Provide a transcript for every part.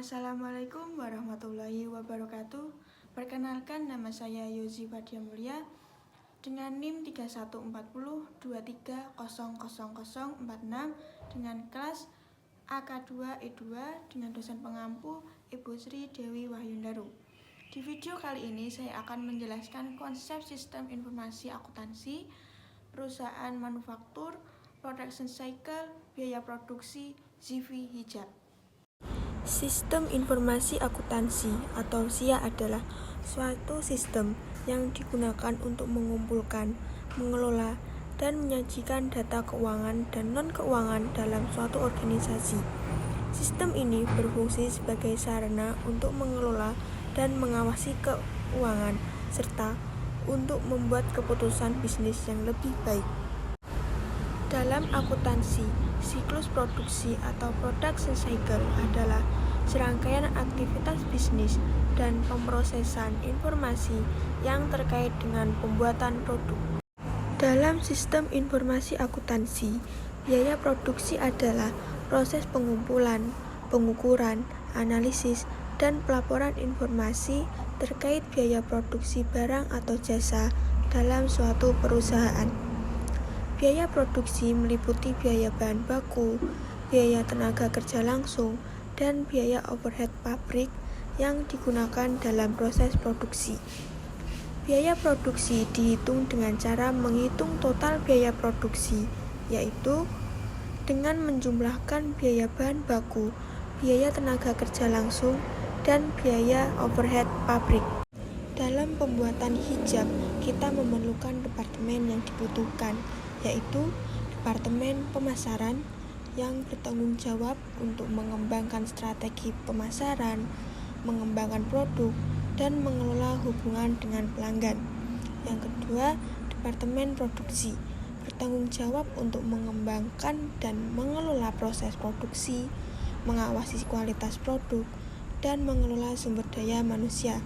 Assalamualaikum warahmatullahi wabarakatuh. Perkenalkan, nama saya Yozi Fadia Mulia dengan NIM 314023000046 dengan kelas AK2E2 dengan dosen pengampu Ibu Sri Dewi Wahyundaru. Di video kali ini saya akan menjelaskan konsep sistem informasi akuntansi, perusahaan manufaktur, production cycle, biaya produksi, CV hijab. Sistem informasi akuntansi atau SIA adalah suatu sistem yang digunakan untuk mengumpulkan, mengelola, dan menyajikan data keuangan dan non-keuangan dalam suatu organisasi. Sistem ini berfungsi sebagai sarana untuk mengelola dan mengawasi keuangan, serta untuk membuat keputusan bisnis yang lebih baik. Dalam akuntansi, siklus produksi atau production cycle adalah serangkaian aktivitas bisnis dan pemrosesan informasi yang terkait dengan pembuatan produk. Dalam sistem informasi akuntansi, biaya produksi adalah proses pengumpulan, pengukuran, analisis, dan pelaporan informasi terkait biaya produksi barang atau jasa dalam suatu perusahaan. Biaya produksi meliputi biaya bahan baku, biaya tenaga kerja langsung, dan biaya overhead pabrik yang digunakan dalam proses produksi. Biaya produksi dihitung dengan cara menghitung total biaya produksi, yaitu dengan menjumlahkan biaya bahan baku, biaya tenaga kerja langsung, dan biaya overhead pabrik. Dalam pembuatan hijab, kita memerlukan departemen yang dibutuhkan, yaitu Departemen Pemasaran yang bertanggung jawab untuk mengembangkan strategi pemasaran, mengembangkan produk, dan mengelola hubungan dengan pelanggan. Yang kedua, Departemen Produksi bertanggung jawab untuk mengembangkan dan mengelola proses produksi, mengawasi kualitas produk, dan mengelola sumber daya manusia.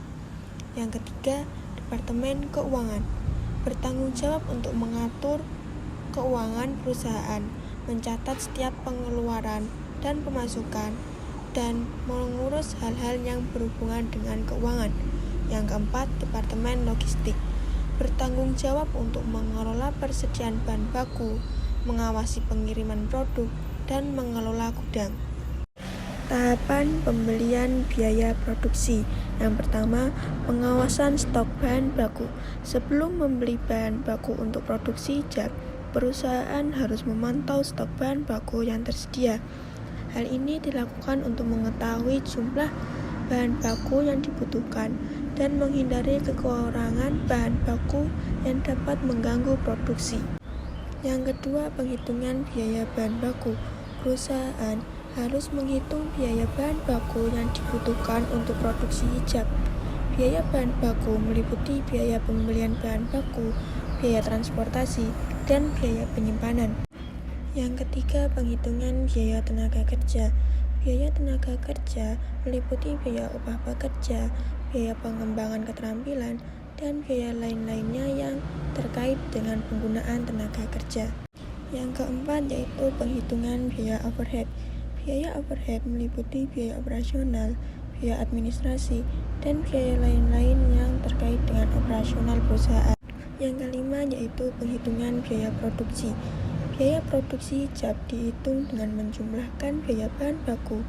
Yang ketiga, Departemen Keuangan bertanggung jawab untuk mengatur keuangan perusahaan, mencatat setiap pengeluaran dan pemasukan, dan mengurus hal-hal yang berhubungan dengan keuangan. Yang keempat, Departemen Logistik bertanggung jawab untuk mengelola persediaan bahan baku, mengawasi pengiriman produk, dan mengelola gudang. Tahapan pembelian biaya produksi. Yang pertama, pengawasan stok bahan baku. Sebelum membeli bahan baku untuk produksi hijab, perusahaan harus memantau stok bahan baku yang tersedia. Hal ini dilakukan untuk mengetahui jumlah bahan baku yang dibutuhkan dan menghindari kekurangan bahan baku yang dapat mengganggu produksi. Yang kedua, penghitungan biaya bahan baku. Perusahaan harus menghitung biaya bahan baku yang dibutuhkan untuk produksi hijab. Biaya bahan baku meliputi biaya pembelian bahan baku, biaya transportasi, dan biaya penyimpanan. Yang ketiga, penghitungan biaya tenaga kerja. Biaya tenaga kerja meliputi biaya upah pekerja, biaya pengembangan keterampilan, dan biaya lain-lainnya yang terkait dengan penggunaan tenaga kerja. Yang keempat, yaitu penghitungan biaya overhead. Biaya overhead meliputi biaya operasional, biaya administrasi, dan biaya lain-lain yang terkait dengan operasional perusahaan. Yang kelima, yaitu penghitungan biaya produksi. Biaya produksi hijab dihitung dengan menjumlahkan biaya bahan baku,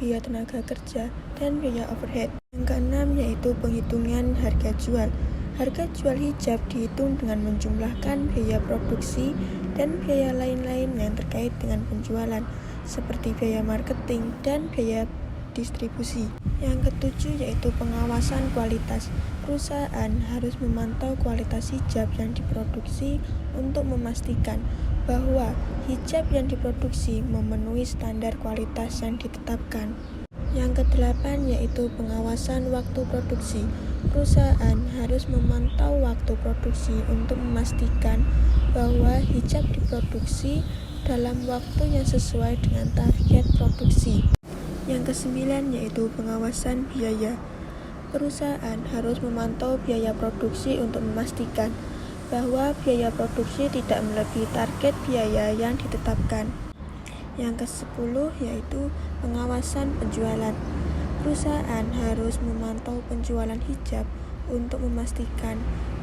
biaya tenaga kerja, dan biaya overhead. Yang keenam, yaitu penghitungan harga jual. Harga jual hijab dihitung dengan menjumlahkan biaya produksi dan biaya lain-lain yang terkait dengan penjualan, seperti biaya marketing dan biaya distribusi. Yang ketujuh, yaitu pengawasan kualitas. Perusahaan harus memantau kualitas hijab yang diproduksi untuk memastikan bahwa hijab yang diproduksi memenuhi standar kualitas yang ditetapkan. Yang kedelapan, yaitu pengawasan waktu produksi. Perusahaan harus memantau waktu produksi untuk memastikan bahwa hijab diproduksi dalam waktu yang sesuai dengan target produksi. Yang kesembilan, yaitu pengawasan biaya. Perusahaan harus memantau biaya produksi untuk memastikan bahwa biaya produksi tidak melebihi target biaya yang ditetapkan. Yang ke-10, yaitu pengawasan penjualan. Perusahaan harus memantau penjualan hijab untuk memastikan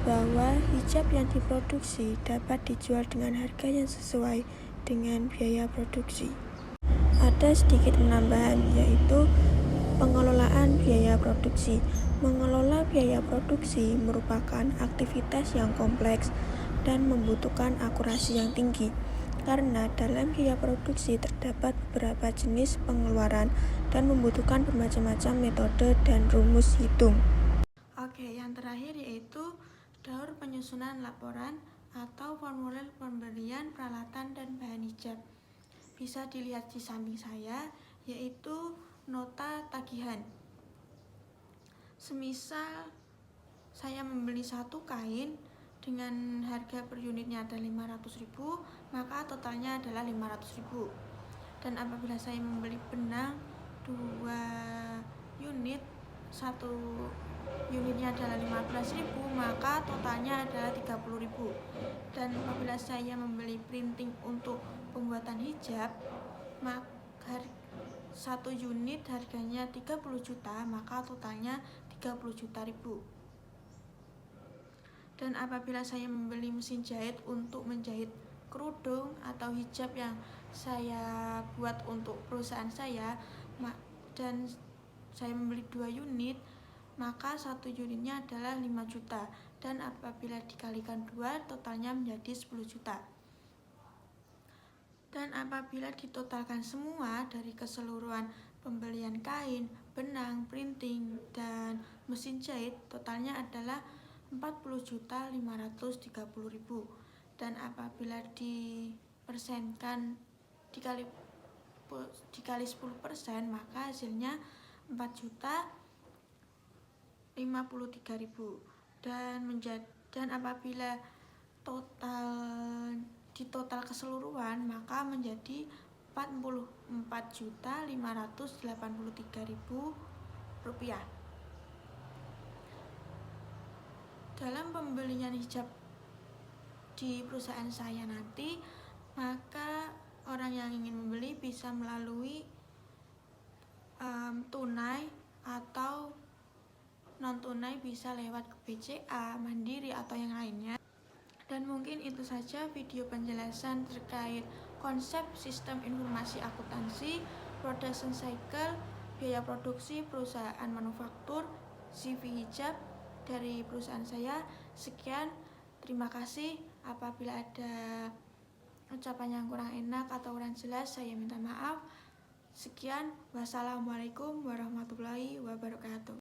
bahwa hijab yang diproduksi dapat dijual dengan harga yang sesuai dengan biaya produksi. Ada sedikit penambahan, yaitu pengelolaan biaya produksi. Mengelola biaya produksi merupakan aktivitas yang kompleks dan membutuhkan akurasi yang tinggi, karena dalam biaya produksi terdapat beberapa jenis pengeluaran dan membutuhkan bermacam-macam metode dan rumus hitung. Oke, yang terakhir yaitu daur penyusunan laporan atau formulir pembelian peralatan dan bahan hijab. Bisa dilihat di samping saya, yaitu nota tagihan. Semisal saya membeli satu kain dengan harga per unitnya ada 500.000, maka totalnya adalah 500.000. Dan apabila saya membeli benang 2 unit, satu unitnya adalah 15.000, maka totalnya adalah 30.000. Dan apabila saya membeli printing untuk pembuatan hijab, maka satu unit harganya 30 juta, maka totalnya 30 juta ribu. Dan apabila saya membeli mesin jahit untuk menjahit kerudung atau hijab yang saya buat untuk perusahaan saya, dan saya membeli 2 unit, maka satu unitnya adalah 5 juta, dan apabila dikalikan 2, totalnya menjadi 10 juta. Dan apabila ditotalkan semua dari keseluruhan pembelian kain, benang, printing, dan mesin jahit, totalnya adalah 40.530.000. Dan apabila dipersenkan dikali 10%, maka hasilnya 4.053.000. Dan apabila total keseluruhan, maka menjadi 44.583.000 rupiah. Dalam pembelian hijab di perusahaan saya nanti, maka orang yang ingin membeli bisa melalui tunai atau non tunai, bisa lewat BCA, Mandiri, atau yang lainnya. Dan mungkin itu saja video penjelasan terkait konsep sistem informasi akuntansi, production cycle, biaya produksi perusahaan manufaktur, CV hijab dari perusahaan saya. Sekian, terima kasih. Apabila ada ucapan yang kurang enak atau kurang jelas, saya minta maaf. Sekian, wassalamualaikum warahmatullahi wabarakatuh.